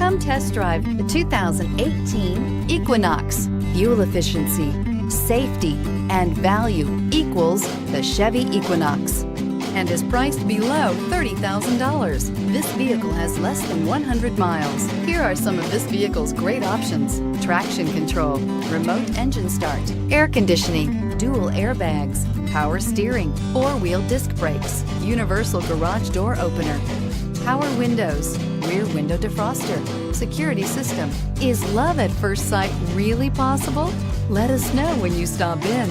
Come test drive the 2018 Equinox. Fuel efficiency, safety, and value equals the Chevy Equinox and is priced below $30,000. This vehicle has less than 100 miles. Here are some of this vehicle's great options: traction control, remote engine start, air conditioning, dual airbags, power steering, four-wheel disc brakes, universal garage door opener, power windows, rear window defroster, security system. Is love at first sight really possible? Let us know when you stop in.